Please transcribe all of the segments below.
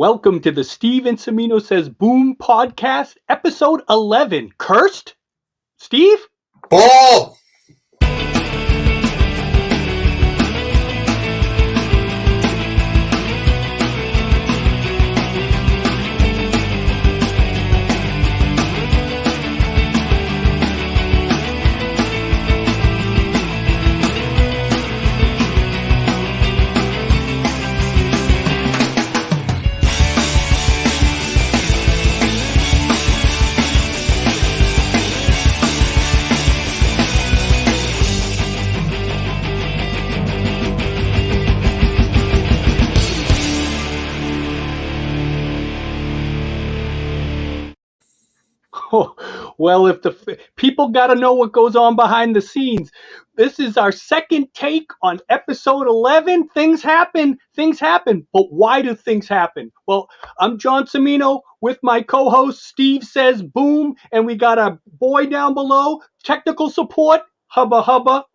Welcome to the Steve and Cimino Says Boom podcast, episode 11. Cursed? Steve? Ball! Oh, well, if the people got to know what goes on behind the scenes, this is our second take on episode 11. Things happen. But why do things happen? Well, I'm John Cimino with my co-host Steve Says Boom, and we got a boy down below, technical support, hubba.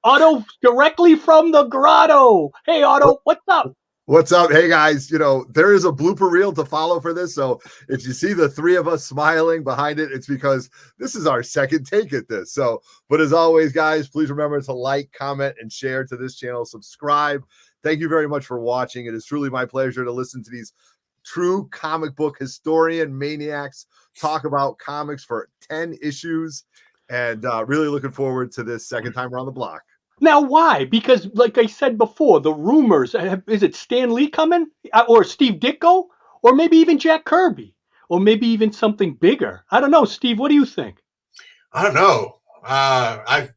Otto, directly from the Grotto. Hey, Otto, what's up? What's up? Hey guys, there is a blooper reel to follow for this. So if you see the three of us smiling behind it, it's because this is our second take at this. So, but as always, guys, please remember to like, comment, and share to this channel. Subscribe. Thank you very much for watching. It is truly my pleasure to listen to these true comic book historian maniacs talk about comics for 10 issues. And really looking forward to this second time around the block. Now, why? Because, like I said before, the rumors, is it Stan Lee coming? Or Steve Ditko? Or maybe even Jack Kirby? Or maybe even something bigger? I don't know. Steve, what do you think? I don't know. I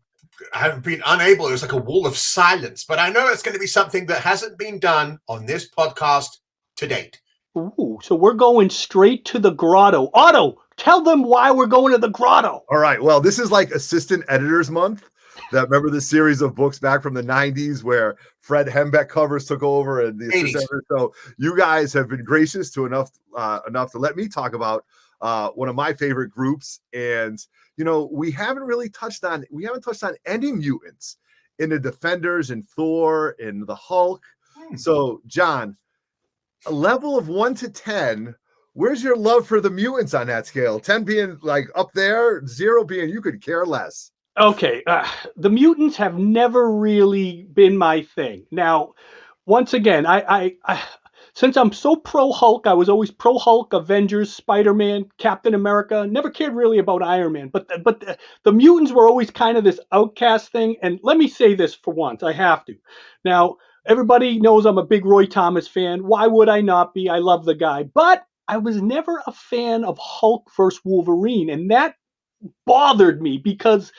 have been unable. It was like a wall of silence. But I know it's going to be something that hasn't been done on this podcast to date. Ooh, so we're going straight to the Grotto. Otto, tell them why we're going to the Grotto. All right. Well, this is like Assistant Editors Month. Remember the series of books back from the 90s where Fred Hembeck covers took over and the assistant editor. So you guys have been gracious to enough to let me talk about one of my favorite groups. And we haven't touched on any mutants in the Defenders and Thor and the Hulk. So John, a level of 1 to 10. Where's your love for the mutants on that scale? 10 being like up there, 0 being you could care less. Okay, the mutants have never really been my thing. Now, once again, I since I'm so pro Hulk, I was always pro Hulk, Avengers, Spider-Man, Captain America. Never cared really about Iron Man, but the mutants were always kind of this outcast thing. And let me say this for once, I have to. Now, everybody knows I'm a big Roy Thomas fan. Why would I not be? I love the guy, but I was never a fan of Hulk versus Wolverine, and that bothered me because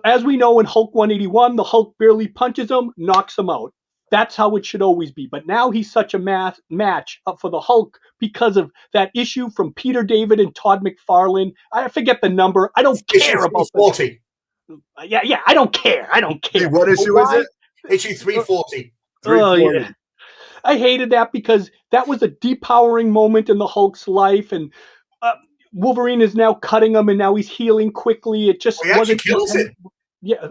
as we know in Hulk 181, the Hulk barely punches him, knocks him out. That's how it should always be. But now he's such a match up for the Hulk because of that issue from Peter David and Todd McFarlane. I forget the number. I don't care about 340. Yeah, I don't care. Hey, what issue is it? Issue 340. Oh, yeah. I hated that because that was a depowering moment in the Hulk's life, and Wolverine is now cutting him, and now he's healing quickly. It just wasn't. Kills it. Yeah,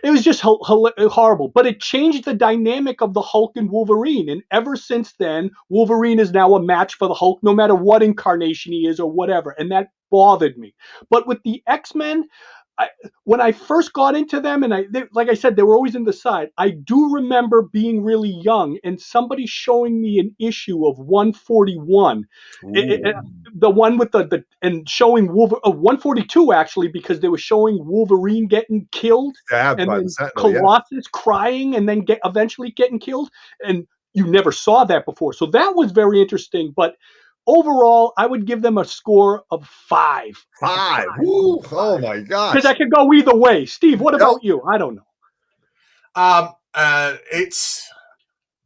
it was just horrible. But it changed the dynamic of the Hulk and Wolverine, and ever since then, Wolverine is now a match for the Hulk, no matter what incarnation he is or whatever, and that bothered me. But with the X-Men, when I first got into them, and like I said, they were always in the side. I do remember being really young and somebody showing me an issue of 141, the one with and showing 142 actually, because they were showing Wolverine getting killed and then Colossus crying and then eventually getting killed, and you never saw that before. So that was very interesting, but. Overall, I would give them a score of 5. 5. Ooh, oh my gosh! Because I could go either way. Steve, what about you? I don't know. It's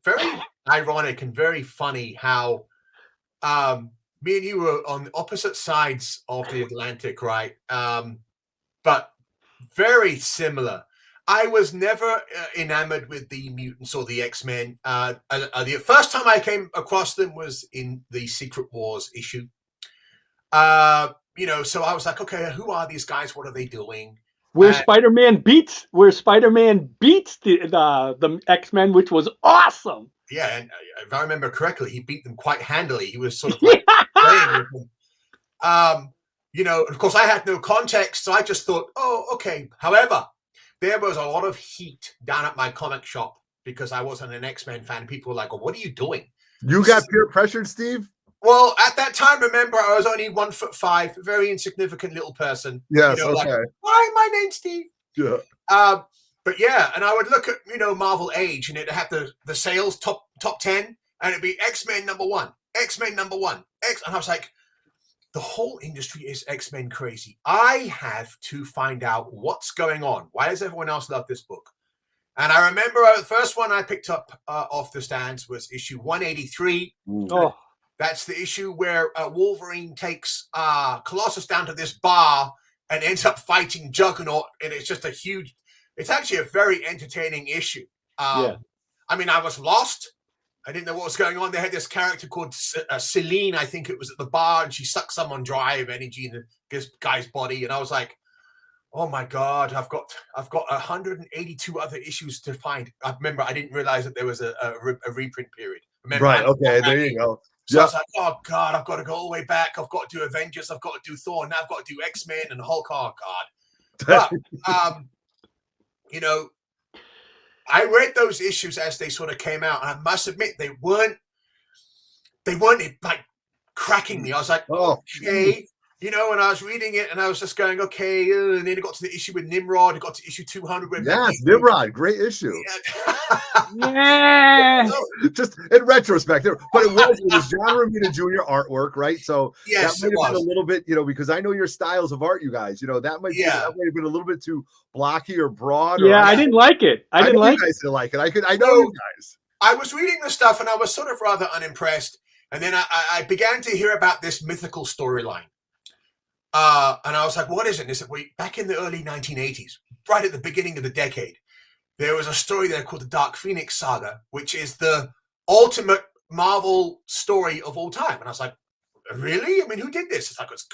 very ironic and very funny how me and you were on opposite sides of the Atlantic, right? But very similar. I was never enamored with the mutants or the X-Men. The first time I came across them was in the Secret Wars issue. So I was like, okay, who are these guys? What are they doing? Where Spider-Man beats the X-Men, which was awesome. Yeah, and if I remember correctly, he beat them quite handily. He was sort of like playing with them. You know, of course, I had no context, so I just thought, oh, okay. However, there was a lot of heat down at my comic shop because I wasn't an X-Men fan. People were like, oh, what are you doing? You got peer pressured, Steve? Well, at that time, remember, I was only 1'5", very insignificant little person. Yes, you know, okay. Like, hi, my name's Steve. Yeah. But yeah, and I would look at, you know, Marvel Age, and it'd have the sales top 10, and it'd be X-Men #1, X-Men #1, and I was like, the whole industry is X-Men crazy. I have to find out what's going on. Why does everyone else love this book? And I remember the first one I picked up off the stands was issue 183. Oh. That's the issue where Wolverine takes Colossus down to this bar and ends up fighting Juggernaut, and it's just it's actually a very entertaining issue. Yeah. I mean, I was lost. I didn't know what was going on. They had this character called Celine, I think it was, at the bar, and she sucked someone dry of energy in this guy's body. And I was like, oh my God, I've got 182 other issues to find. I remember I didn't realize that there was a reprint period. Remember, right, okay, there you go. So I was like, oh God, I've got to go all the way back. I've got to do Avengers. I've got to do Thor. Now I've got to do X-Men and Hulk. Oh God. But, you know, I read those issues as they sort of came out, and I must admit they weren't like cracking me. I was like, okay, you know, and I was reading it, and I was just going, okay. And then it got to the issue with Nimrod. It got to issue 200. Yes, Nimrod, great issue. Yeah. Just in retrospect, but it was John Romita Jr. artwork, right? So yes, that might have been a little bit, you know, because I know your styles of art, you guys. You know, that might have been a little bit too blocky or broad. Yeah, I didn't like it. I didn't like it. You guys didn't like it. I know you guys. I was reading the stuff, and I was sort of rather unimpressed. And then I began to hear about this mythical storyline. And I was like, what is it? And they said, back in the early 1980s, right at the beginning of the decade, there was a story there called the Dark Phoenix Saga, which is the ultimate Marvel story of all time. And I was like, really? I mean, who did this? It's like, it's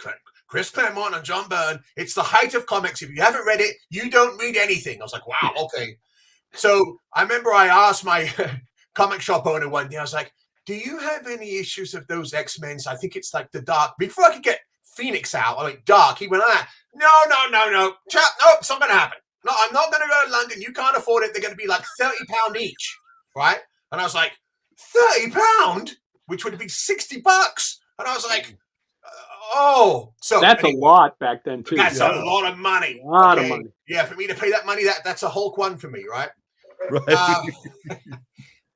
Chris Claremont and John Byrne. It's the height of comics. If you haven't read it, you don't read anything. I was like, wow, okay. So I remember I asked my comic shop owner one day, I was like, do you have any issues of those X-Men? I think it's like the Dark. Before I could get Phoenix out, I went Dark. He went, no. Chap, nope, it's not going to happen. No, I'm not going to go to London. You can't afford it. They're going to be like £30 each, right? And I was like, £30? Which would be $60. And I was like, oh. So that's anyway, a lot back then, too. That's a lot of money. A lot of money. Yeah, for me to pay that money, that's a Hulk one for me, right? Right.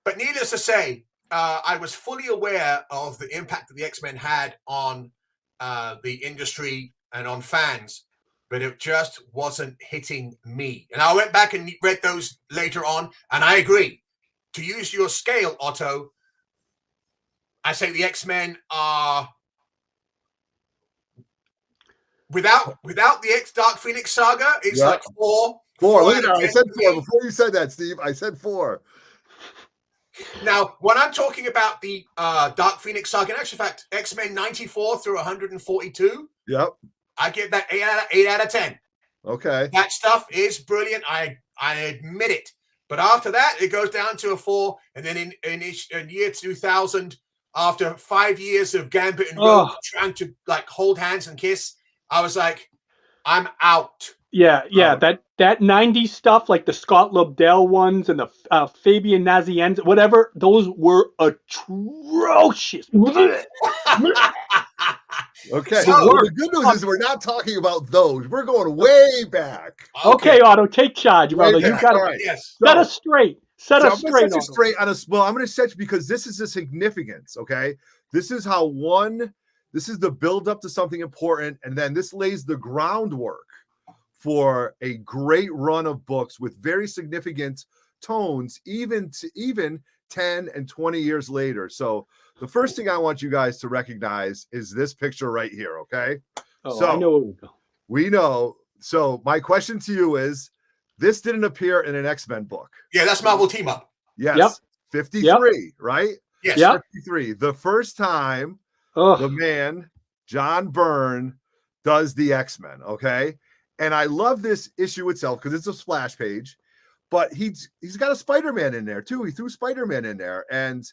But needless to say, I was fully aware of the impact that the X-Men had on the industry and on fans, but it just wasn't hitting me. And I went back and read those later on, and I agree. To use your scale, Otto, I say the X-Men are without the Dark Phoenix Saga, it's like 4. Look at that. I said 4 before you said that, Steve. I said 4. Now, when I'm talking about the Dark Phoenix Saga, in actual fact, X-Men 94 through 142, yep, I give that 8 out of 10. Okay. That stuff is brilliant. I admit it. But after that, it goes down to a 4. And then in year 2000, after 5 years of Gambit and Rogue trying to like hold hands and kiss, I was like, I'm out. Yeah. That 90s stuff, like the Scott Lobdell ones and the Fabian Nazienza, whatever, those were atrocious. Okay. So the good news is we're not talking about those. We're going way back. Okay, Otto, take charge, brother. You got to set us straight. Set us straight. I'm going to set you because this is the significance. Okay, this is how this is the build up to something important, and then this lays the groundwork for a great run of books with very significant tones, even 10 and 20 years later. So the first thing I want you guys to recognize is this picture right here, okay? So I know where we go. We know. So my question to you is, this didn't appear in an X-Men book. Yeah, that's Marvel Team Up. Yes. Yep. 53, right? Yes. Yep. 53. The first time the man, John Byrne, does the X-Men, okay? And I love this issue itself because it's a splash page. but he's got a Spider-Man in there too. He threw Spider-Man in there, and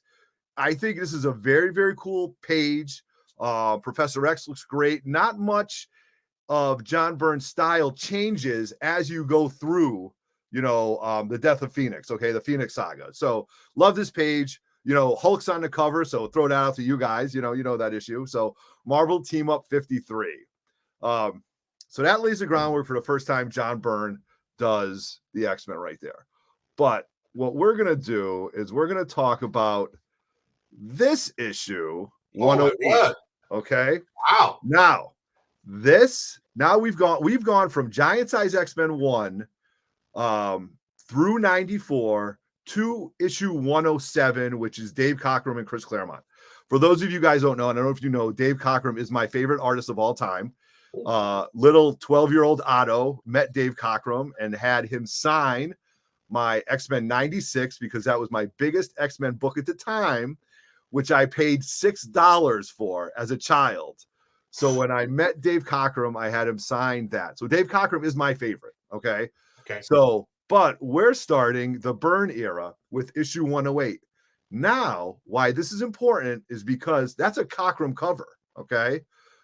I think this is a very, very cool page. Professor X looks great. Not much of John Byrne's style changes as you go through, the Death of Phoenix, okay, the Phoenix Saga. So love this page. Hulk's on the cover, so throw that out to you guys. You know that issue. So Marvel Team Up 53. So that lays the groundwork for the first time John Byrne does the X-Men right there. But what we're going to do is we're going to talk about this issue 108. Okay. Wow. Now we've gone from Giant Size X-Men 1 through 94 to issue 107, which is Dave Cockrum and Chris Claremont. For those of you guys don't know, and I don't know if you know, Dave Cockrum is my favorite artist of all time. Little 12-year-old Otto met Dave Cockrum and had him sign my X-Men 96 because that was my biggest X-Men book at the time, which I paid $6 for as a child. So when I met Dave Cockrum, I had him sign that. So Dave Cockrum is my favorite. Okay. So, but we're starting the Byrne era with issue 108. Now, why this is important is because that's a Cockrum cover. Okay.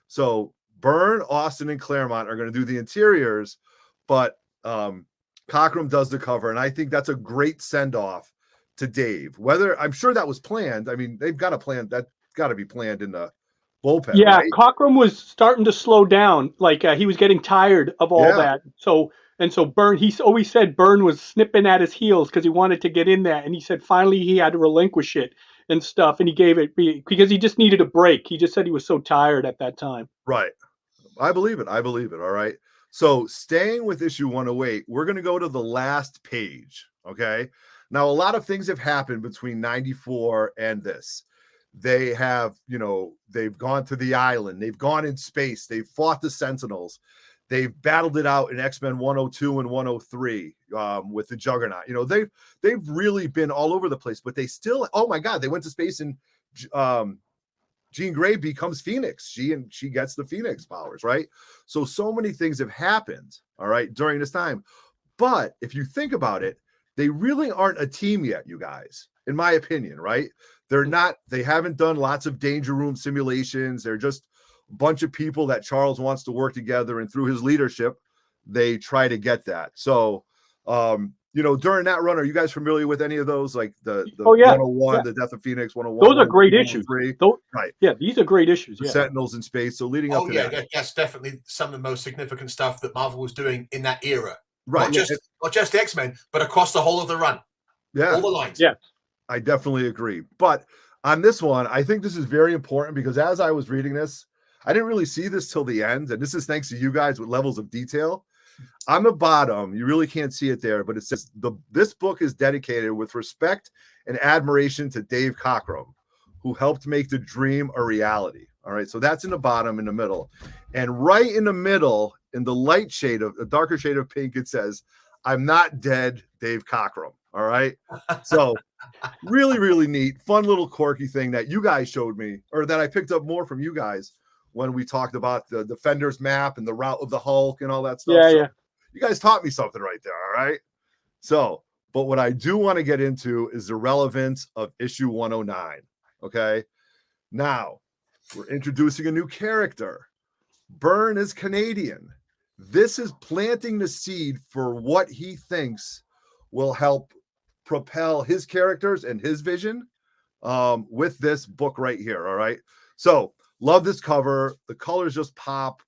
So Byrne, Austin, and Claremont are going to do the interiors, but Cockrum does the cover. And I think that's a great send-off to Dave. Whether I'm sure that was planned. I mean, they've got a plan. That's got to be planned in the bullpen. Yeah, right? Cockrum was starting to slow down. Like he was getting tired of all that. So Byrne, he always said Byrne was snipping at his heels because he wanted to get in there. And he said finally he had to relinquish it and stuff. And he gave it because he just needed a break. He just said he was so tired at that time. Right. I believe it. All right. So staying with issue 108, we're going to go to the last page. Okay. Now, a lot of things have happened between 94 and this. They have, they've gone to the island. They've gone in space. They've fought the Sentinels. They've battled it out in X-Men 102 and 103 with the Juggernaut. They've really been all over the place, but they still, oh my God, they went to space and Jean Grey becomes Phoenix. She gets the Phoenix powers, right? So many things have happened, all right, during this time. But if you think about it, they really aren't a team yet, you guys, in my opinion, right? They haven't done lots of danger room simulations. They're just a bunch of people that Charles wants to work together, and through his leadership, they try to get that. So, during that run, are you guys familiar with any of those? Like the 101, the Death of Phoenix, 101. Those are great issues. Right. Yeah, these are great issues. The Sentinels in space. So leading up to that. That's definitely some of the most significant stuff that Marvel was doing in that era. Right. Not just X-Men, but across the whole of the run. Yeah. All the lines. Yeah. I definitely agree. But on this one, I think this is very important because as I was reading this, I didn't really see this till the end. And this is thanks to you guys with levels of detail. On the bottom, you really can't see it there, but it says this book is dedicated with respect and admiration to Dave Cockrum, who helped make the dream a reality. All right. So that's in the bottom, in the middle. And right in the middle, in the darker shade of pink, it says, "I'm not dead, Dave Cockrum." All right. So really, really neat, fun little quirky thing that you guys showed me, or that I picked up more from you guys when we talked about the Defenders map and the route of the Hulk and all that stuff. Yeah, so yeah. You guys taught me something right there. All right. So, but what I do want to get into is the relevance of issue 109. Okay. Now we're introducing a new character. Byrne is Canadian. This is planting the seed for what he thinks will help propel his characters and his vision with this book right here. All right. So love this cover. The colors just pop.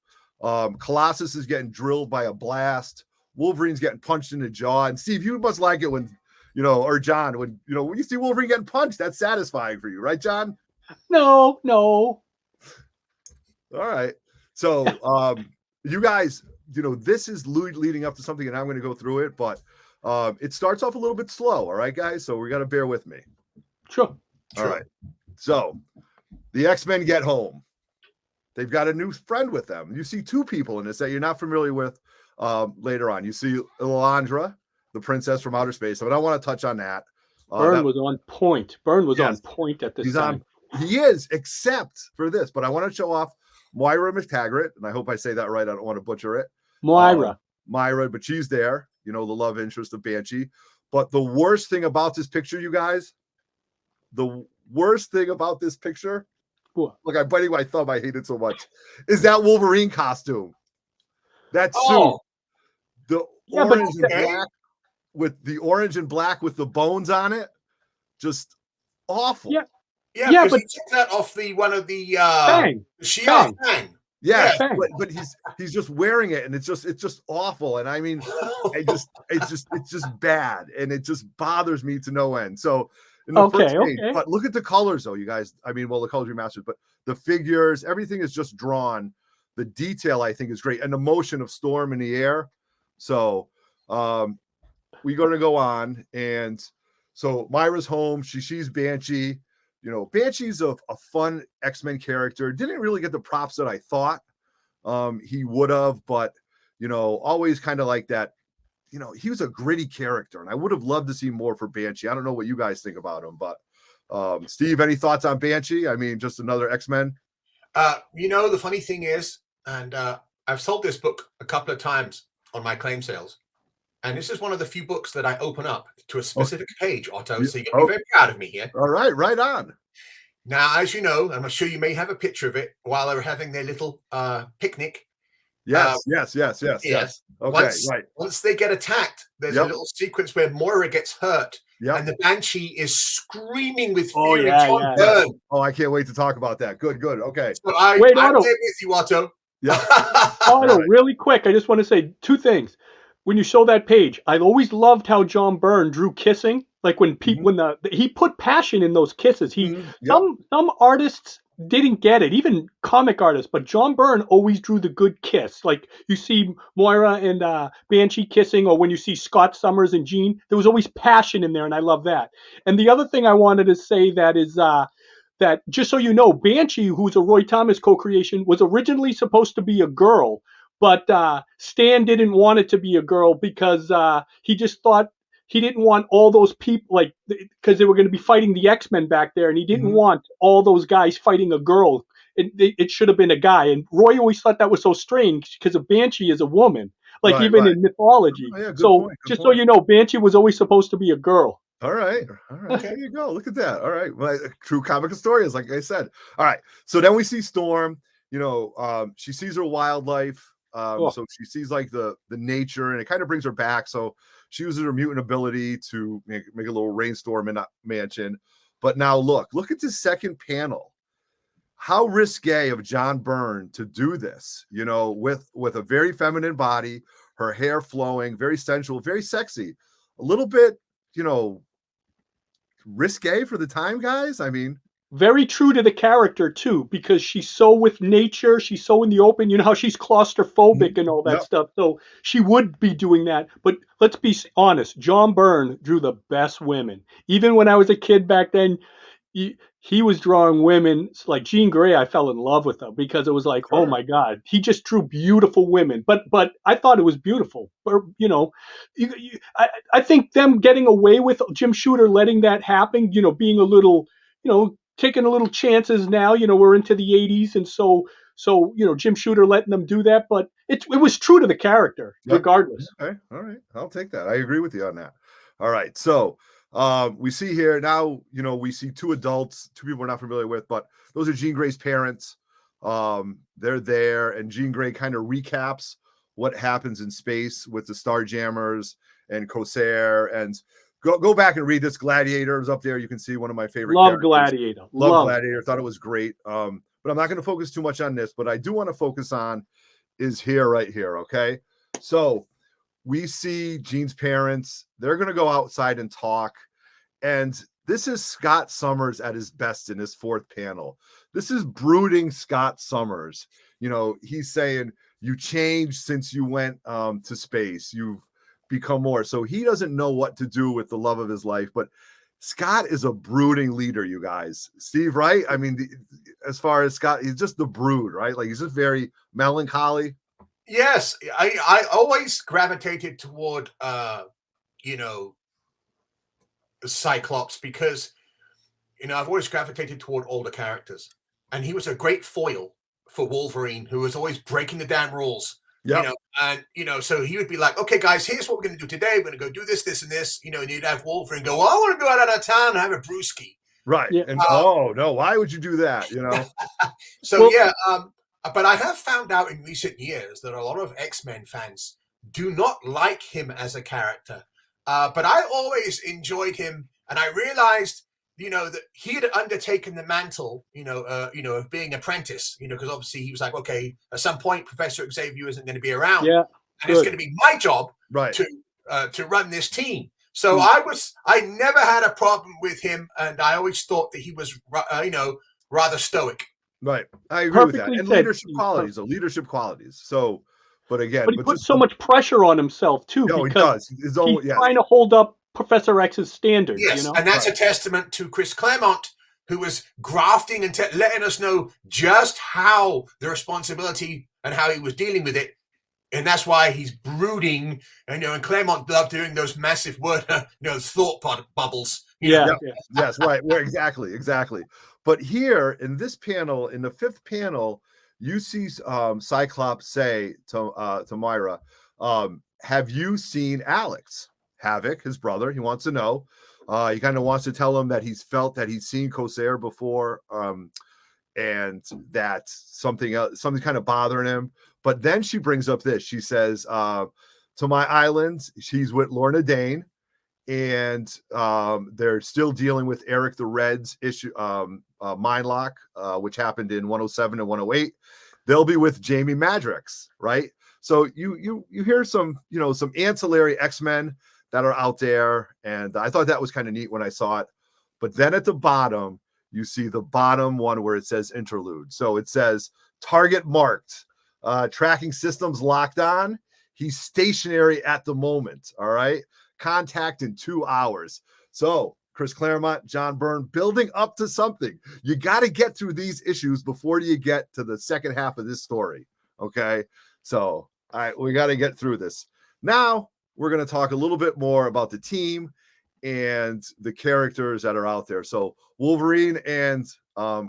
Colossus is getting drilled by a blast. Wolverine's getting punched in the jaw. And Steve, you must like it when, or John, when you see Wolverine getting punched, that's satisfying for you, right, John? No. All right. So you guys, this is leading up to something, and I'm going to go through it, but it starts off a little bit slow. All right, guys. So we got to bear with me. Sure. All right. So the X-Men get home. They've got a new friend with them. You see two people in this that you're not familiar with later on. You see Elandra, the princess from outer space. But I want to touch on that. Byrne was on point. Byrne was on point at this time. He is, except for this. But I want to show off Moira McTaggart, and I hope I say that right. I don't want to butcher it. Moira, but she's there. The love interest of Banshee. But the worst thing about this picture, you guys, the worst thing about this picture, What? look, I'm biting my thumb. I hate it so much. Is that Wolverine costume? That suit, Oh, the Yeah, but orange and black with the orange and black with the bones on it, just awful. Yeah. yeah, Yeah, because but he took that off one of the Fang. Shi'ar Fang. Fang. Yes, Fang. but he's just wearing it, and it's just awful. And I mean, it's just bad, and it just bothers me to no end. So in the first page, but look at the colors, though, you guys. I mean, well, the colors remastered, but the figures, everything is just drawn. The detail, I think, is great, and the motion of Storm in the air. So we're going to go on, and so Myra's home. She sees Banshee. You know, Banshee's a fun X-Men character. Didn't really get the props that I thought he would have, but, you know, always kind of like that. You know, he was a gritty character, and I would have loved to see more for Banshee. I don't know what you guys think about him, but Steve, any thoughts on Banshee? I mean, just another X-Men. You know, the funny thing is, and I've sold this book a couple of times on my claim sales, and this is one of the few books that I open up to a specific page, Otto, so you're going to be very proud of me here. All right, right on. Now, as you know, I'm sure you may have a picture of it while they were having their little picnic. Yes. Okay, right. Once they get attacked, there's a little sequence where Moira gets hurt, and the Banshee is screaming with fear. Yeah. Oh, I can't wait to talk about that. Good. Okay. So I'm Otto. there with you, Otto. Yeah. Otto, really quick, I just want to say two things. When you show that page, I always loved how John Byrne drew kissing. Like when he put passion in those kisses. Some artists didn't get it, even comic artists, but John Byrne always drew the good kiss. Like you see Moira and Banshee kissing, or when you see Scott Summers and Jean, there was always passion in there, and I love that. And the other thing I wanted to say that is that, just so you know, Banshee, who's a Roy Thomas co-creation, was originally supposed to be a girl, but Stan didn't want it to be a girl because he just thought he didn't want all those people, like, because they were going to be fighting the X-Men back there, and he didn't want all those guys fighting a girl. It should have been a guy. And Roy always thought that was so strange because a Banshee is a woman, like even in mythology. Oh, yeah, so so you know, Banshee was always supposed to be a girl. All right. There you go. Look at that. All right. Well, true comic historians, like I said. All right. So then we see Storm. You know, she sees her wildlife. So she sees like the nature, and it kind of brings her back. So she uses her mutant ability to make a little rainstorm in that mansion. But now look at this second panel. How risque of John Byrne to do this, you know, with a very feminine body, her hair flowing, very sensual, very sexy, a little bit, you know, risque for the time, guys. I mean, very true to the character too, because she's so with nature, she's so in the open. You know how she's claustrophobic and all that stuff, so she would be doing that. But let's be honest, John Byrne drew the best women. Even when I was a kid back then, he was drawing women like Jean Grey. I fell in love with her because it was like, oh my God, he just drew beautiful women. But I thought it was beautiful. But you know, I think them getting away with Jim Shooter letting that happen, you know, being a little, you know, taking a little chances now, you know, we're into the 80s. And so, you know, Jim Shooter letting them do that, but it was true to the character regardless. Okay. All right. I'll take that. I agree with you on that. All right. So we see here now, you know, we see two adults, two people we're not familiar with, but those are Jean Grey's parents. They're there, and Jean Grey kind of recaps what happens in space with the Starjammers and Corsair, and Go back and read this. Gladiator is up there. You can see one of my favorite characters. Gladiator. Love Gladiator. Thought it was great. But I'm not going to focus too much on this. But I do want to focus on is right here. Okay. So we see Jean's parents. They're going to go outside and talk. And this is Scott Summers at his best in his fourth panel. This is brooding Scott Summers. You know, he's saying, you changed since you went to space. You've become more. So he doesn't know what to do with the love of his life, but Scott is a brooding leader, you guys. Steve, right? I mean, as far as Scott, he's just the brood, right? Like he's just very melancholy. Yes, I always gravitated toward you know, Cyclops because, you know, I've always gravitated toward older characters, and he was a great foil for Wolverine, who was always breaking the damn rules. Yeah. So he would be like, okay, guys, here's what we're going to do today. We're going to go do this, this, and this, and you'd have Wolverine go, well, I want to go out of town and have a brewski. Right. Yeah. And oh no, why would you do that? So but I have found out in recent years that a lot of X-Men fans do not like him as a character. But I always enjoyed him, and I realized, that he had undertaken the mantle, of being apprentice, because obviously he was like, okay, at some point, Professor Xavier isn't going to be around, Yeah, and it's going to be my job Right. to run this team. So I never had a problem with him, and I always thought that he was, rather stoic. Right. I agree with that. Perfectly And said. leadership qualities. So, but again, But he puts so much pressure on himself too, no, because he does. he's trying to hold up Professor X's standards. Yes, and that's a testament to Chris Claremont, who was grafting and letting us know just how the responsibility and how he was dealing with it. And that's why he's brooding, and Claremont loved doing those massive word, those thought bubbles. Yeah. Yes, right. Well, exactly. But here in this panel, in the 5th panel, you see Cyclops say to Myra, have you seen Alex? Havoc, his brother, he wants to know. He kind of wants to tell him that he's felt that he's seen Corsair before, and that something kind of bothering him. But then she brings up this. She says, to my island, she's with Lorna Dane, and they're still dealing with Eric the Red's issue, Mindlock, which happened in 107 and 108. They'll be with Jamie Madrox, right? So you hear some ancillary X-Men that are out there, and I thought that was kind of neat when I saw it. But then at the bottom, you see the bottom one where it says interlude. So it says target marked, tracking systems locked on. He's stationary at the moment. All right. Contact in 2 hours. So Chris Claremont, John Byrne, building up to something. You got to get through these issues before you get to the second half of this story. Okay. So we got to get through this. Now we're going to talk a little bit more about the team and the characters that are out there. So Wolverine and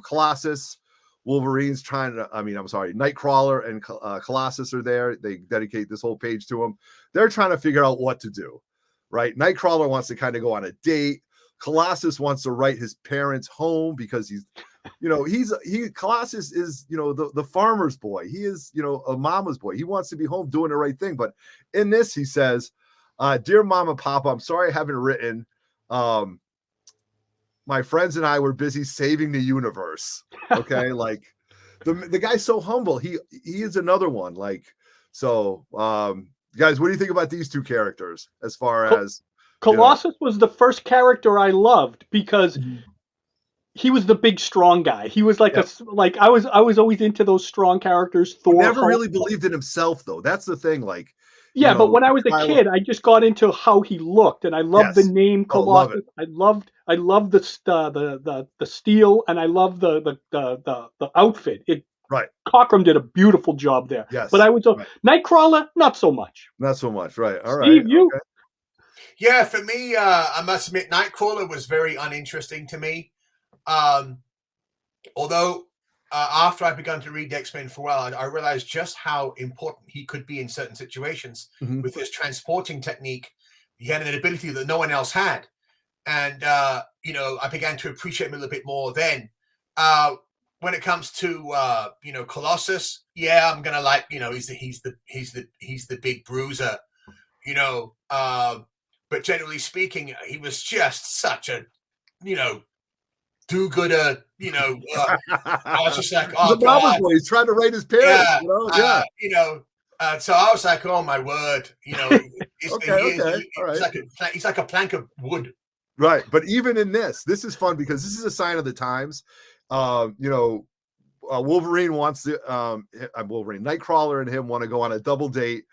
Colossus. Wolverine's Nightcrawler and Colossus are there. They dedicate this whole page to him. They're trying to figure out what to do, right? Nightcrawler wants to kind of go on a date. Colossus wants to write his parents home because Colossus is, the farmer's boy. He is, a mama's boy. He wants to be home doing the right thing. But in this, he says, dear Mama, Papa, I'm sorry I haven't written. My friends and I were busy saving the universe. Okay. Like the guy's so humble. He is another one. Like, so, guys, what do you think about these two characters as far as Colossus was the first character I loved because he was the big strong guy. He was like I was always into those strong characters. Thor never really believed in himself though. That's the thing. Like, but when I was a kid, I just got into how he looked, and I loved the name Colossus. I loved the steel, and I loved the outfit. Right. Cockrum did a beautiful job there. Yes. But I was Nightcrawler, not so much. Not so much. Right. All Steve, right. you? Okay. Yeah, for me, I must admit, Nightcrawler was very uninteresting to me. Although after I began to read X-Men for a while, I realized just how important he could be in certain situations with his transporting technique. He had an ability that no one else had. And, I began to appreciate him a little bit more then. When it comes to, Colossus, I'm going to like, he's the big bruiser, but generally speaking, he was just such a, do-gooder, I was just like, oh, God. Boy, he's trying to write his parents, so I was like, oh, my word, he's like a plank of wood. Right. But even in this is fun because this is a sign of the times. Wolverine wants to, Nightcrawler and him want to go on a double date.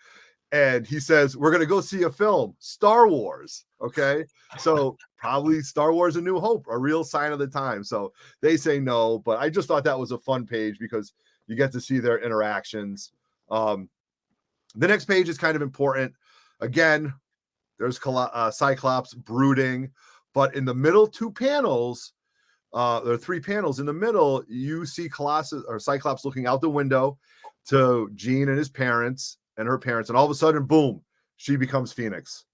And he says, we're going to go see a film, Star Wars. Okay. So probably Star Wars: A New Hope, a real sign of the time. So they say no, but I just thought that was a fun page because you get to see their interactions. The next page is kind of important. Again, there's Cyclops brooding, but in the middle 2 panels, there are 3 panels. In the middle, you see Colossus or Cyclops looking out the window to Jean and his parents. and her parents, and all of a sudden, boom, she becomes Phoenix.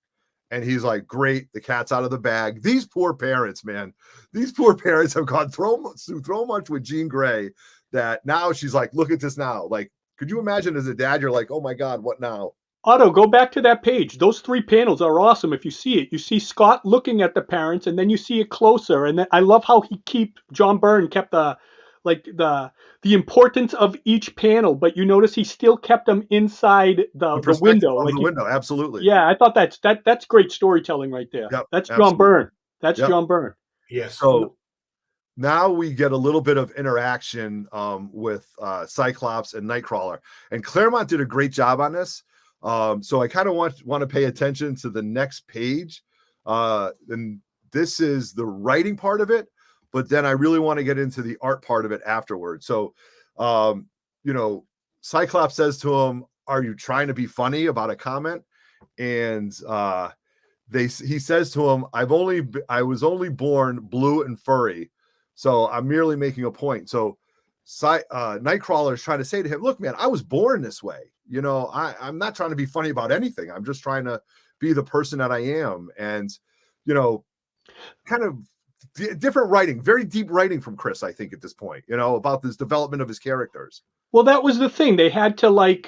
And he's like, great, the cat's out of the bag. These poor parents, man. These poor parents have gone through much with Jean Grey that now she's like, look at this now. Like, could you imagine as a dad, you're like, oh my God, what now? Otto, go back to that page. Those 3 panels are awesome. If you see it, you see Scott looking at the parents, and then you see it closer. And then I love how John Byrne kept the importance of each panel, but you notice he still kept them inside the window. Like the window, absolutely. Yeah, I thought that's great storytelling right there. Yep, that's absolutely. John Byrne. That's John Byrne. Yes. So now we get a little bit of interaction with Cyclops and Nightcrawler, and Claremont did a great job on this. So I kind of want to pay attention to the next page. And this is the writing part of it, but then I really want to get into the art part of it afterwards. So, Cyclops says to him, are you trying to be funny about a comment? And he says to him, I was only born blue and furry, so I'm merely making a point. So Nightcrawler is trying to say to him, look, man, I was born this way. I'm not trying to be funny about anything. I'm just trying to be the person that I am. And, kind of different writing, very deep writing from Chris, I think, at this point, about this development of his characters. Well, that was the thing. They had to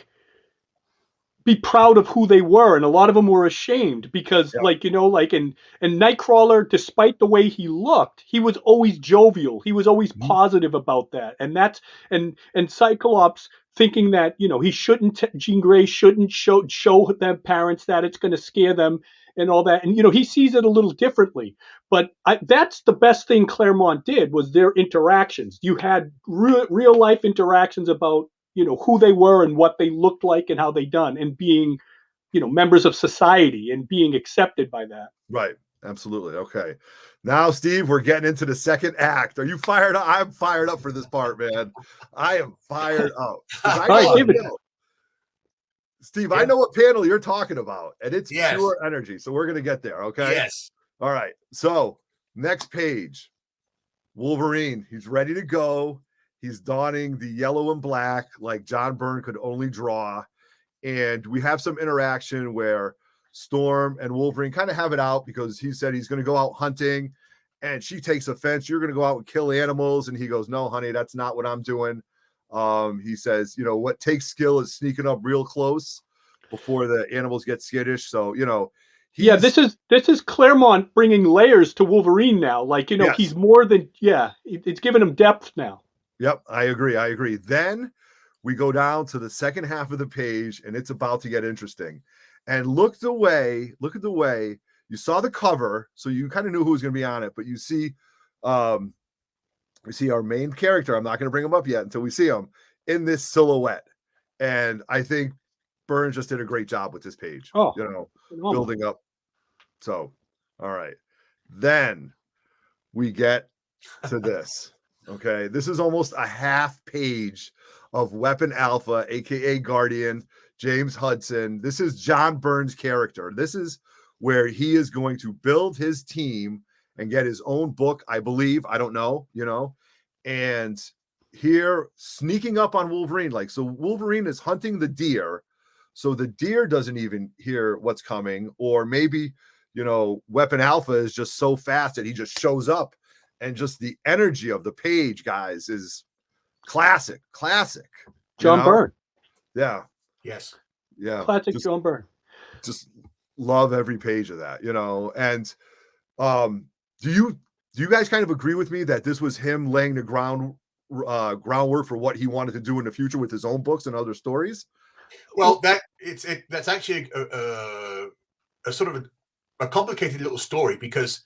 be proud of who they were, and a lot of them were ashamed because and Nightcrawler, despite the way he looked, he was always jovial. He was always positive about that. And that's and Cyclops thinking that he shouldn't, Jean Grey shouldn't show their parents that, it's going to scare them and all that. And he sees it a little differently. But that's the best thing Claremont did, was their interactions. You had real life interactions about who they were and what they looked like and how they done, and being, members of society and being accepted by that. Right. Absolutely. Okay. Now, Steve, we're getting into the second act. Are you fired up? I'm fired up for this part, man. I am fired up. Steve, I know what panel you're talking about, and it's pure energy. So we're going to get there. Okay. Yes. All right. So next page, Wolverine, he's ready to go. He's donning the yellow and black like John Byrne could only draw. And we have some interaction where Storm and Wolverine kind of have it out because he said he's going to go out hunting, and she takes offense. You're going to go out and kill animals. And he goes, no, honey, that's not what I'm doing. He says, what takes skill is sneaking up real close before the animals get skittish. So, this is Claremont bringing layers to Wolverine now. He's more than, it's giving him depth now. Yep, I agree. Then we go down to the second half of the page, and it's about to get interesting. And look at the way you saw the cover, so you kind of knew who was going to be on it. But you see our main character. I'm not going to bring him up yet until we see him in this silhouette. And I think Byrne just did a great job with this page. Building up. So, all right. Then we get to this. Okay, this is almost a half page of Weapon Alpha, aka Guardian, James Hudson. This is John Byrne's character. This is where he is going to build his team and get his own book, I believe. I don't know, and here sneaking up on Wolverine. So Wolverine is hunting the deer, so the deer doesn't even hear what's coming, or maybe, Weapon Alpha is just so fast that he just shows up. And just the energy of the page, guys, is classic. John Byrne. Yeah. Yes. Yeah. Classic John Byrne. Just love every page of that, And do you guys kind of agree with me that this was him laying the groundwork for what he wanted to do in the future with his own books and other stories? Well, that's actually a sort of a complicated little story because,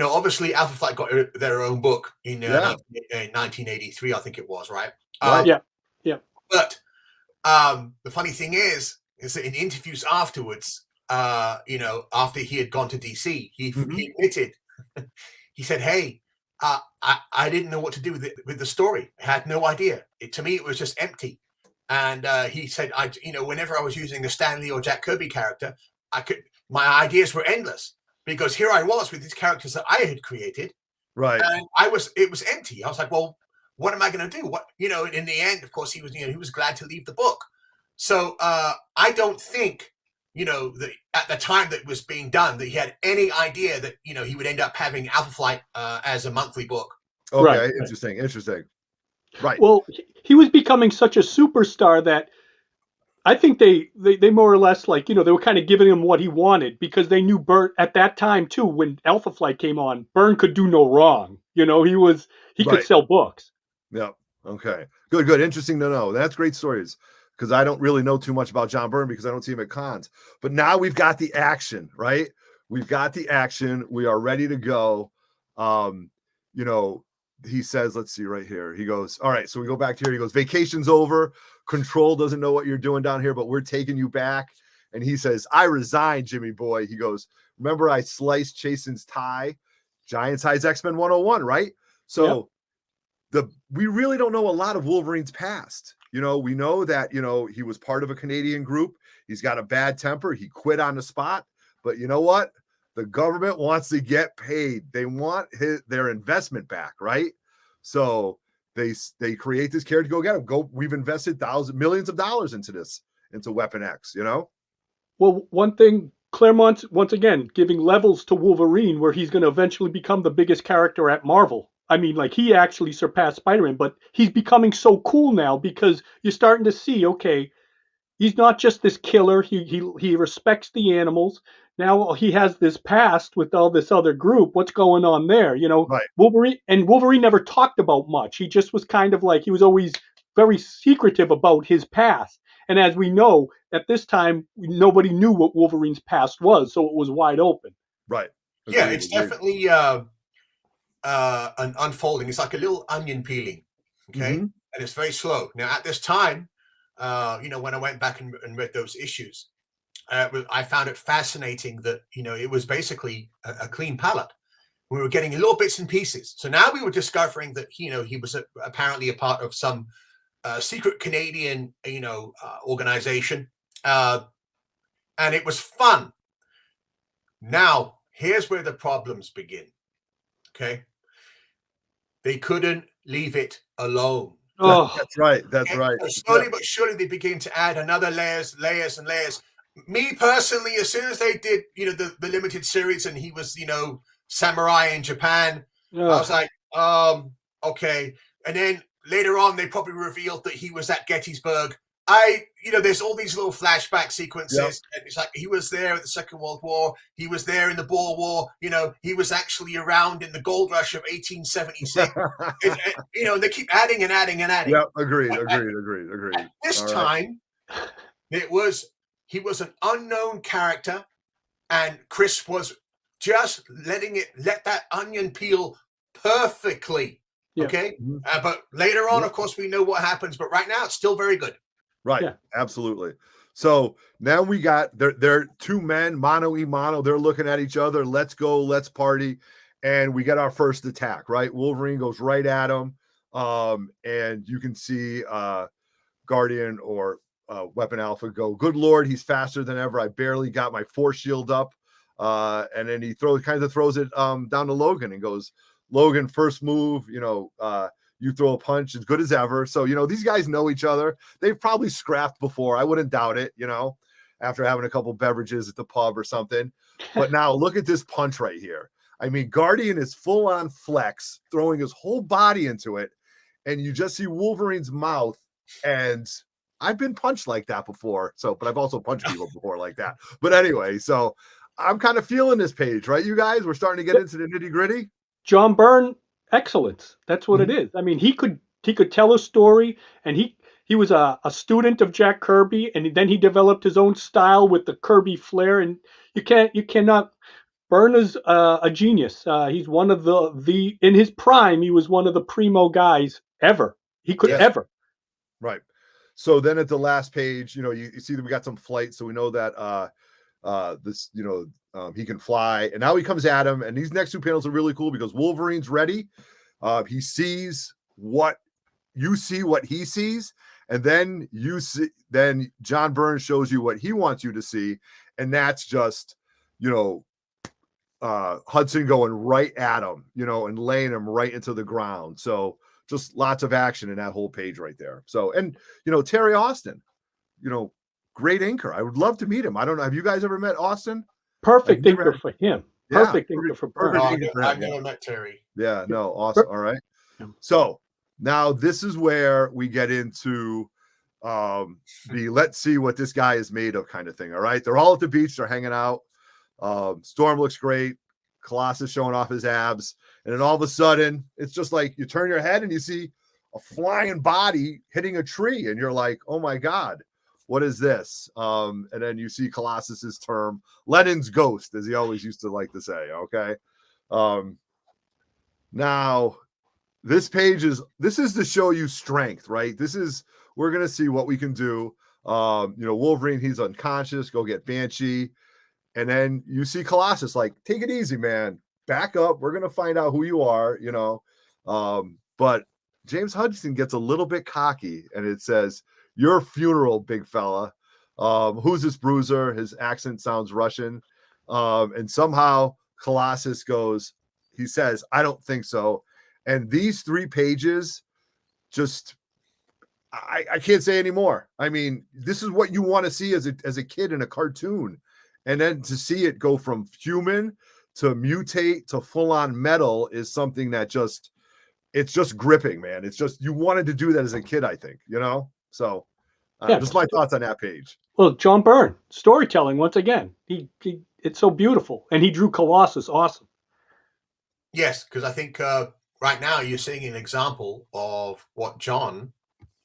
obviously Alpha Flight got their own book in 1983, I think it was, right? Yeah. But the funny thing is that in interviews afterwards, after he had gone to DC, he admitted, he said, hey, I didn't know what to do with the story. I had no idea. To me, it was just empty. And he said, whenever I was using a Stan Lee or Jack Kirby character, my ideas were endless. Because here I was with these characters that I had created, right? And it was empty. I was like, well, what am I going to do? What, in the end, of course, he was glad to leave the book. So I don't think, that at the time that was being done, that he had any idea that, he would end up having Alpha Flight as a monthly book. Okay, Right. interesting. Right. Well, he was becoming such a superstar that I think they more or less, like, they were kind of giving him what he wanted, because they knew Byrne at that time too, when Alpha Flight came on, Byrne could do no wrong. He could Right. sell books. Yeah. Okay. Good. Interesting to know. That's great stories, because I don't really know too much about John Byrne because I don't see him at cons. But now we've got the action, right? We've got the action. We are ready to go. He says, let's see right here. He goes, all right, so we go back to here. He goes, vacation's over. Control doesn't know what you're doing down here, but we're taking you back. And he says, I resign, Jimmy boy. He goes, remember I sliced Chasen's tie? Giant Size X-Men 101, right? So we really don't know a lot of Wolverine's past. We know that, he was part of a Canadian group. He's got a bad temper. He quit on the spot. But you know what? The government wants to get paid. They want their investment back, right? So they create this character to go get him. We've invested millions of dollars into Weapon X, Well, one thing, Claremont's once again giving levels to Wolverine, where he's going to eventually become the biggest character at Marvel. I mean, like, he actually surpassed Spider-Man, but he's becoming so cool now because you're starting to see, okay, he's not just this killer. He respects the animals. Now he has this past with all this other group. What's going on there? Right. Wolverine never talked about much. He just was kind of like, he was always very secretive about his past. And as we know, at this time, nobody knew what Wolverine's past was, so it was wide open. Right. Yeah, it's definitely an unfolding. It's like a little onion peeling, okay? Mm-hmm. And it's very slow. Now, at this time, when I went back and read those issues, I found it fascinating that, it was basically a clean palette. We were getting little bits and pieces. So now we were discovering that, he was apparently a part of some secret Canadian, organization. And it was fun. Now, here's where the problems begin. Okay. They couldn't leave it alone. Oh, That's right. That's right. Slowly but surely, they begin to add another layers and layers. Me personally, as soon as they did, the limited series, and he was, samurai in Japan, I was like, okay. And then later on, they probably revealed that he was at Gettysburg. There's all these little flashback sequences. Yep. And it's like he was there at the Second World War. He was there in the Boer War. He was actually around in the gold rush of 1876. They keep adding and adding and adding. Yep, agreed. This time, he was an unknown character, and Chris was just let that onion peel perfectly. Yeah. Okay. But later on, of course, we know what happens, but right now it's still very good. Right. Yeah. Absolutely. So now we got they're two men, mano y mano. They're looking at each other. Let's go. Let's party. And we get our first attack, right? Wolverine goes right at him. And you can see Guardian or Weapon Alpha go, good Lord, he's faster than ever. I barely got my force shield up. And then he throws it down to Logan and goes, Logan, first move, you throw a punch as good as ever. So, these guys know each other. They've probably scrapped before. I wouldn't doubt it, after having a couple beverages at the pub or something. But now look at this punch right here. I mean, Guardian is full on flex, throwing his whole body into it. And you just see Wolverine's mouth. And I've been punched like that before. But I've also punched people before like that. But anyway, so I'm kind of feeling this page, right? You guys, we're starting to get into the nitty gritty. John Byrne excellence. That's what it is. I mean, he could tell a story, and he was a student of Jack Kirby, and then he developed his own style with the Kirby flair. And you cannot. Byrne is a genius. He's one of the in his prime. He was one of the primo guys ever. He could ever. Right. So then at the last page, you see that we got some flight, so we know that he can fly, and now he comes at him, and these next two panels are really cool because Wolverine's ready. He sees what he sees, and then John Byrne shows you what he wants you to see, and that's just Hudson going right at him, and laying him right into the ground. So just lots of action in that whole page right there. So, and Terry Austin, great inker. I would love to meet him. I don't know. Have you guys ever met Austin? Perfect inker for him. Perfect inker for Byrne. I've never met Terry. Yeah, no, awesome. All right. So now this is where we get into the let's see what this guy is made of kind of thing. All right. They're all at the beach. They're hanging out. Storm looks great. Colossus showing off his abs. And then all of a sudden, it's just like you turn your head and you see a flying body hitting a tree. And you're like, oh my God, what is this? And then you see Colossus's term, Lenin's ghost, as he always used to like to say. Okay. Now, this is to show you strength, right? We're going to see what we can do. Wolverine, he's unconscious. Go get Banshee. And then you see Colossus like, take it easy, man. Back up. We're going to find out who you are, But James Hudson gets a little bit cocky and it says, your funeral, big fella. Who's this bruiser? His accent sounds Russian. And somehow Colossus he says, I don't think so. And these 3 pages just, I can't say anymore. I mean, this is what you want to see as a kid in a cartoon. And then to see it go from human to mutate to full-on metal is something that it's just gripping, man. It's just, you wanted to do that as a kid, I think, So just my thoughts on that page. Well, John Byrne, storytelling once again. It's so beautiful. And he drew Colossus awesome. Yes, because I think right now you're seeing an example of what John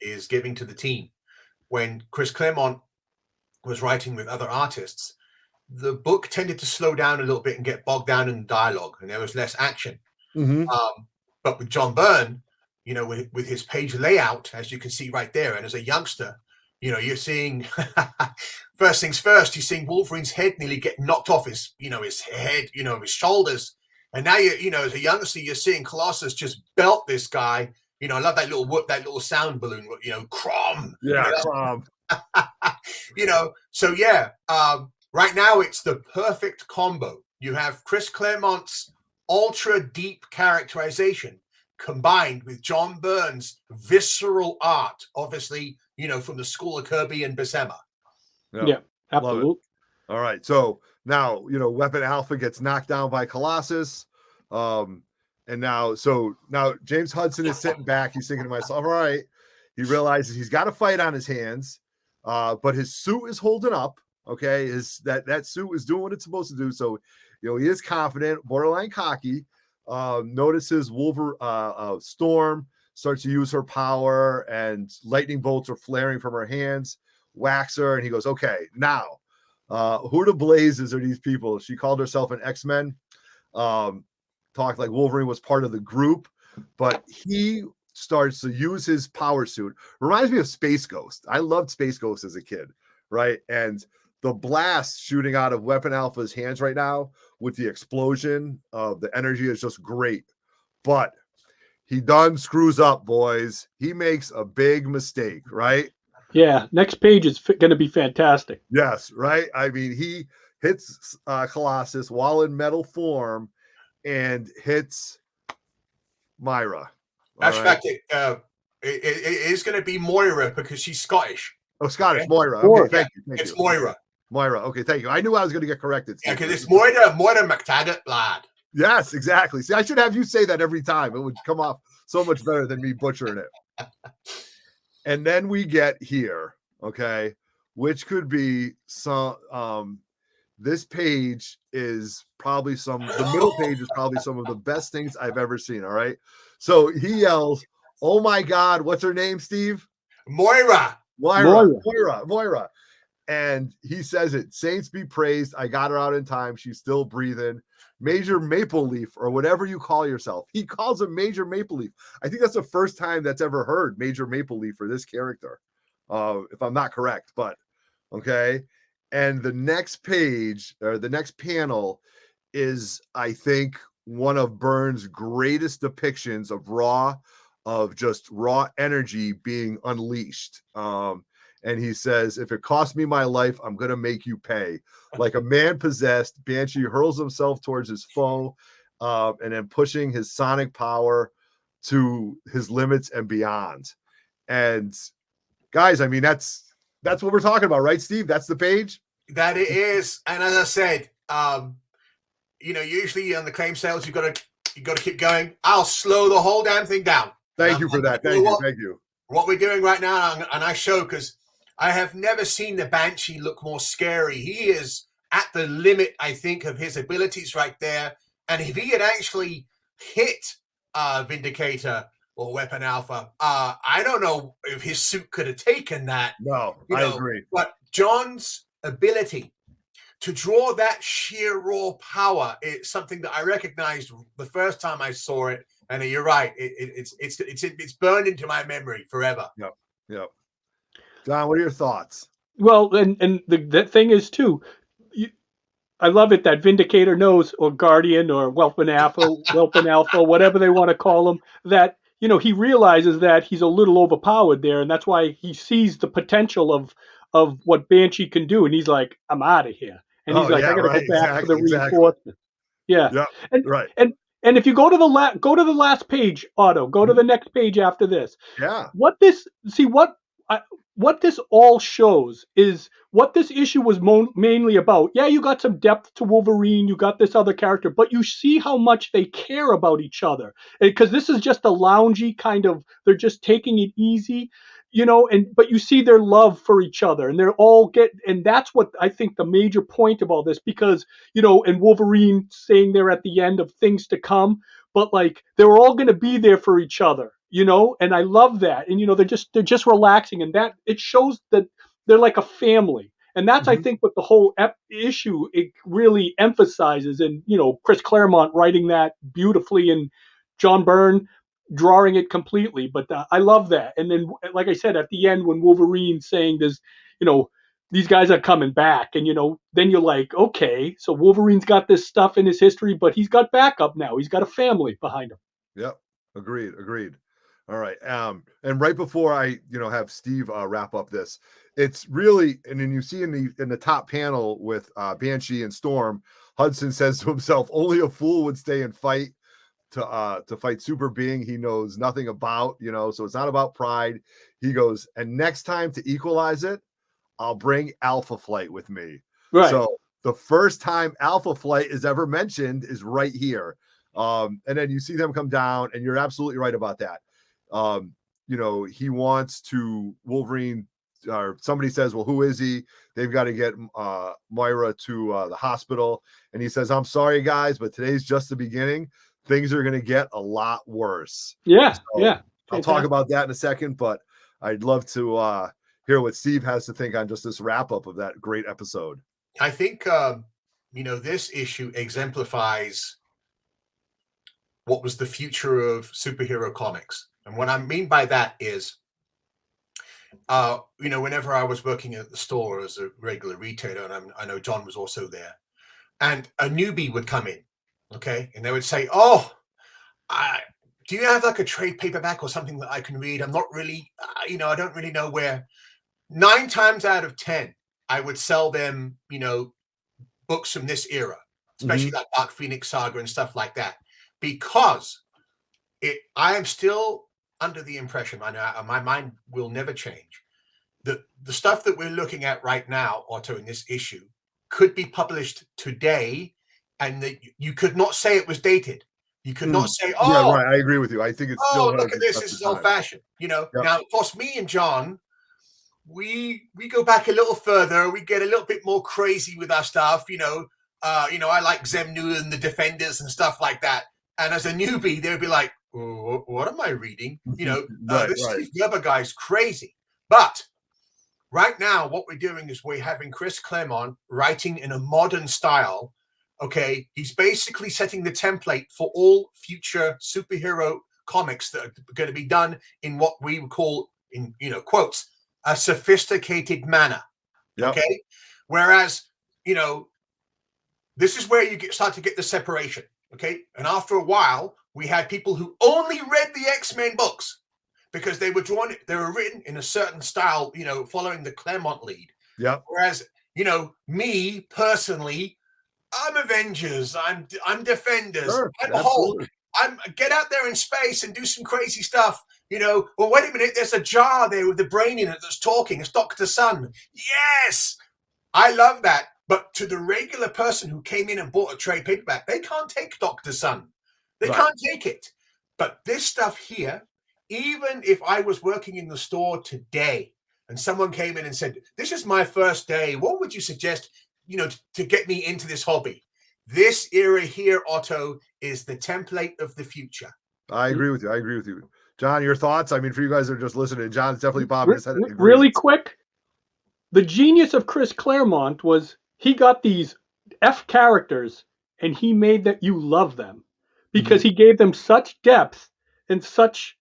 is giving to the team. When Chris Claremont was writing with other artists, the book tended to slow down a little bit and get bogged down in dialogue, and there was less action. Mm-hmm. But with John Byrne, with his page layout, as you can see right there, and as a youngster, you're seeing first things first, you're seeing Wolverine's head nearly get knocked off his head, his shoulders. And now as a youngster, you're seeing Colossus just belt this guy. I love that little sound balloon, Crom. Yeah, Crom. So yeah, right now it's the perfect combo. You have Chris Claremont's ultra deep characterization combined with John Byrne's visceral art, obviously, from the school of Kirby and Buscema. Yeah, absolutely. All right. So now, Weapon Alpha gets knocked down by Colossus. And now James Hudson is sitting back. He's thinking to himself, all right. He realizes he's got a fight on his hands, but his suit is holding up. Okay. That suit is doing what it's supposed to do. So, he is confident, borderline cocky. Notices Storm starts to use her power and lightning bolts are flaring from her hands, whacks her. And he goes, okay, now, who the blazes are these people? She called herself an X-Men. Talked like Wolverine was part of the group, but he starts to use his power suit. Reminds me of Space Ghost. I loved Space Ghost as a kid, right? And the blast shooting out of Weapon Alpha's hands right now with the explosion of the energy is just great. But he done screws up, boys. He makes a big mistake, right? Yeah, next page is going to be fantastic. Yes, right? I mean, he hits Colossus while in metal form and hits Myra. That's right. Fact, it is going to be Moira because she's Scottish. Oh, Scottish, okay. Moira. Okay, thank you. It's Moira. Moira. Okay, thank you. I knew I was going to get corrected. Yeah, because it's Moira McTaggart, lad. Yes, exactly. See, I should have you say that every time. It would come off so much better than me butchering it. And then we get here, okay, which could be some. This page is probably the middle page is probably some of the best things I've ever seen. All right. So he yells, oh my God, what's her name, Steve? Moira. And he says it, saints be praised. I got her out in time. She's still breathing. Major Maple Leaf, or whatever you call yourself. He calls him Major Maple Leaf. I think that's the first time that's ever heard Major Maple Leaf for this character, if I'm not correct. But okay. And the next page, or the next panel, is, I think, one of Byrne's greatest depictions of just raw energy being unleashed. And he says, if it costs me my life, I'm going to make you pay. Like a man possessed, Banshee hurls himself towards his foe, and then pushing his sonic power to his limits and beyond. And guys, I mean, that's That's what we're talking about, right, Steve? That's the page? That it is. And as I said, usually on the claim sales, you got to keep going. I'll slow the whole damn thing down. Thank you for that. Thank you. What we're doing right now, and I show, because I have never seen the Banshee look more scary. He is at the limit, I think, of his abilities right there. And if he had actually hit Vindicator or Weapon Alpha, I don't know if his suit could have taken that. No, I agree. But John's ability to draw that sheer raw power is something that I recognized the first time I saw it. And you're right, it's burned into my memory forever. Yep. John, what are your thoughts? Well, and the thing is too, I love it that Vindicator knows, or Guardian, or Weapon Alpha, whatever they want to call him, that he realizes that he's a little overpowered there, and that's why he sees the potential of what Banshee can do, and he's like, I'm out of here, and he's I gotta go back for the reinforcement. Yeah, and if you go to the last page, Otto, go to the next page after this. Yeah. What this all shows is what this issue was mainly about. Yeah, you got some depth to Wolverine, you got this other character, but you see how much they care about each other. Because this is just a loungy kind of, they're just taking it easy, but you see their love for each other, and and that's what I think the major point of all this, because, and Wolverine saying they're at the end of things to come, but like they're all going to be there for each other. And I love that. And, they're just relaxing, and that it shows that they're like a family. And that's, I think, what the whole issue, it really emphasizes. And, Chris Claremont writing that beautifully, and John Byrne drawing it completely. But I love that. And then, like I said, at the end, when Wolverine's saying there's, these guys are coming back, and, then you're like, okay, so Wolverine's got this stuff in his history, but he's got backup now. He's got a family behind him. Yep. Agreed. All right. And right before I, have Steve wrap up this, it's really, and then you see in the top panel with Banshee and Storm, Hudson says to himself, only a fool would stay and fight to fight super being he knows nothing about, so it's not about pride. He goes, and next time to equalize it, I'll bring Alpha Flight with me. Right. So the first time Alpha Flight is ever mentioned is right here. And then you see them come down, and you're absolutely right about that. He wants to Wolverine, or somebody says, well, who is he? They've got to get Moira to the hospital. And he says, I'm sorry, guys, but today's just the beginning. Things are going to get a lot worse. Yeah. So Yeah. I'll talk about that in a second, but I'd love to hear what Steve has to think on just this wrap up of that great episode. I think, this issue exemplifies what was the future of superhero comics. And what I mean by that is, whenever I was working at the store as a regular retailer, and I know John was also there, and a newbie would come in, okay, and they would say, oh, do you have like a trade paperback or something that I can read? I'm not really, I don't really know where. 9 times out of 10, I would sell them, books from this era, especially like Dark Phoenix Saga and stuff like that, because I am still under the impression, my mind will never change, that the stuff that we're looking at right now, Otto, in this issue, could be published today, and that you could not say it was dated. You could not say, oh, yeah, right. I agree with you. I think it's still, look at this is old fashioned. Yep. Now, of course, me and John, we go back a little further. We get a little bit more crazy with our stuff. I like Zemnu and the Defenders and stuff like that. And as a newbie, they'd be like, what am I reading? This Steve Gerber guy's crazy. But right now, what we're doing is we're having Chris Claremont writing in a modern style. Okay, he's basically setting the template for all future superhero comics that are going to be done in what we would call, in quotes, a sophisticated manner. Yep. Okay, whereas this is where you start to get the separation. Okay, and after a while, we had people who only read the X-Men books because they were written in a certain style, following the Claremont lead. Yeah. Whereas, me personally, I'm Avengers, I'm Defenders, I'm Hulk, I'm get out there in space and do some crazy stuff. well, wait a minute, there's a jar there with the brain in it that's talking. It's Dr. Sun. Yes, I love that. But to the regular person who came in and bought a trade paperback, they can't take Dr. Sun. They can't take it. But this stuff here, even if I was working in the store today and someone came in and said, this is my first day, what would you suggest, to get me into this hobby? This era here, Otto, is the template of the future. I agree with you. John, your thoughts? I mean, for you guys that are just listening, John's definitely bobbing his head. Really quick, the genius of Chris Claremont was he got these F characters and he made that you love them because he gave them such depth and such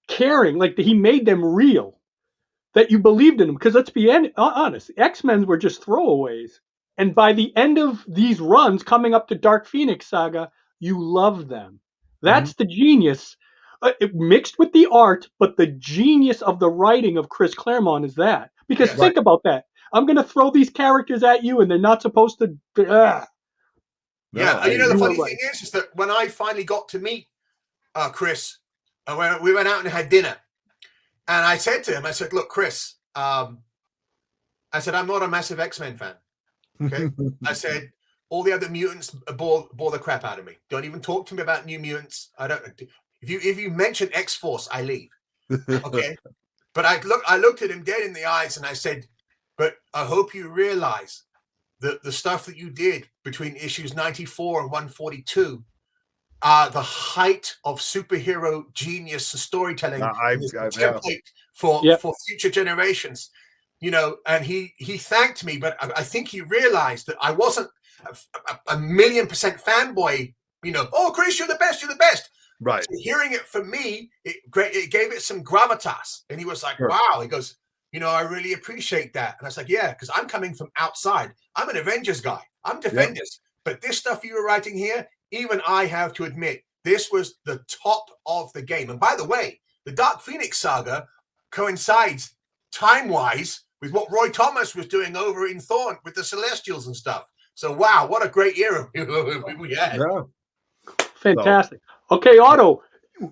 caring. Like he made them real that you believed in them. Because let's be honest, X-Men were just throwaways. And by the end of these runs coming up to Dark Phoenix Saga, you love them. That's the genius. Mixed with the art, but the genius of the writing of Chris Claremont is that. Because think about that. I'm going to throw these characters at you, and they're not supposed to. Yeah, the funny thing is that when I finally got to meet Chris, we went out and had dinner, and I said to him, I said, look, Chris, I said, I'm not a massive X-Men fan. Okay. I said, all the other mutants bore the crap out of me. Don't even talk to me about New Mutants. I don't. If you mention X-Force, I leave. Okay. But I looked at him dead in the eyes and I said, but I hope you realize that the stuff that you did between issues 94 and 142 are the height of superhero genius storytelling template for future generations. And he thanked me, but I think he realized that I wasn't a 1,000,000% fanboy. Oh, Chris, you're the best. Right. So hearing it from me, it gave it some gravitas. And he was like, wow. He goes, I really appreciate that. And I was like, yeah, because I'm coming from outside. I'm an Avengers guy. I'm Defenders. But this stuff you were writing here, even I have to admit, this was the top of the game. And by the way, the Dark Phoenix Saga coincides time-wise with what Roy Thomas was doing over in Thorn with the Celestials and stuff. So, wow, what a great era we had. Yeah. Fantastic. Okay, Otto,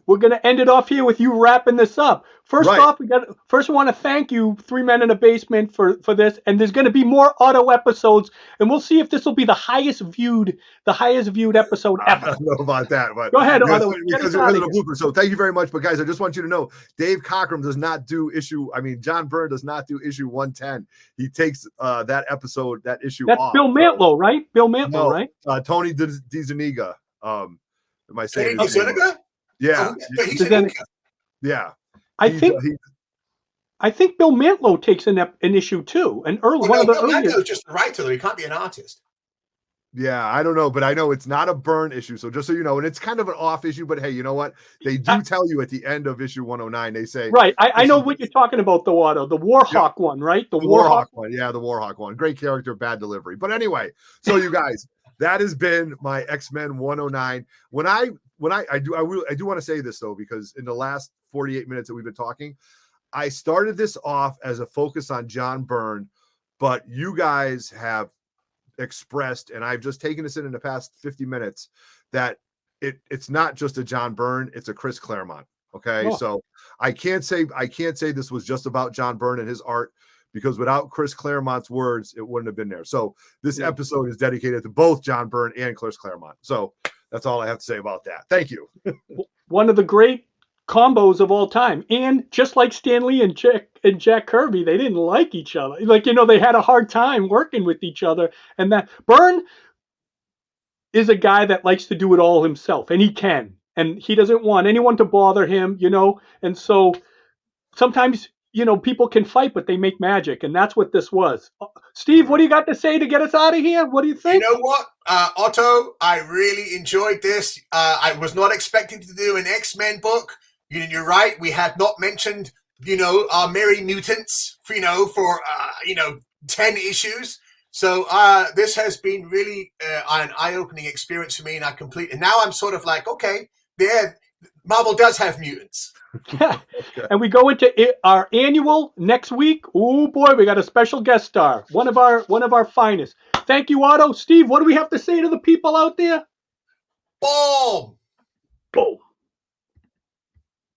we're going to end it off here with you wrapping this up. First off, I want to thank you, Three Men in a Basement, for this. And there's going to be more Otto episodes, and we'll see if this will be the highest viewed episode ever. I don't know about that, but go ahead, Otto. Because of the blooper. So thank you very much. But guys, I just want you to know, Dave Cockrum does not do John Byrne does not do issue 110. He takes that issue That's off. Bill Mantlo, right? Bill Mantlo, right? Tony DeZuniga. Am I saying his name? Yeah. Oh, he's an yeah. I think Bill Mantlo takes an issue too. An early one of the earliest. Mantlo's just a writer. He can't be an artist. Yeah, I don't know, but I know it's not a Byrne issue. So just so you know, and it's kind of an off issue, but hey, you know what? They do tell you at the end of issue 109, they say. Right. I know what you're talking about, though, Otto. The Warhawk one, right? The Warhawk one. Yeah, the Warhawk one. Great character, bad delivery. But anyway, so you guys, that has been my X-Men 109. I do want to say this though, because in the last 48 minutes that we've been talking, I started this off as a focus on John Byrne, but you guys have expressed, and I've just taken this in the past 50 minutes, that it's not just a John Byrne, it's a Chris Claremont. Okay. Oh. So I can't say this was just about John Byrne and his art, because without Chris Claremont's words, it wouldn't have been there. So this episode is dedicated to both John Byrne and Chris Claremont. So that's all I have to say about that. Thank you. One of the great combos of all time. And just like Stan Lee and Jack Kirby, they didn't like each other. They had a hard time working with each other. And that Byrne is a guy that likes to do it all himself, and he can. And he doesn't want anyone to bother him, And so sometimes, people can fight, but they make magic. And that's what this was. Steve, what do you got to say to get us out of here? What do you think? You know what, Otto, I really enjoyed this. I was not expecting to do an X-Men book. You're right. We had not mentioned, our Merry Mutants, for 10 issues. So this has been really an eye-opening experience for me, and now I'm sort of like, okay, Marvel does have mutants. Yeah. Okay. And we go into our annual next week. Oh boy, we got a special guest star, one of our finest. Thank you, Otto. Steve, what do we have to say to the people out there? Boom. Boom.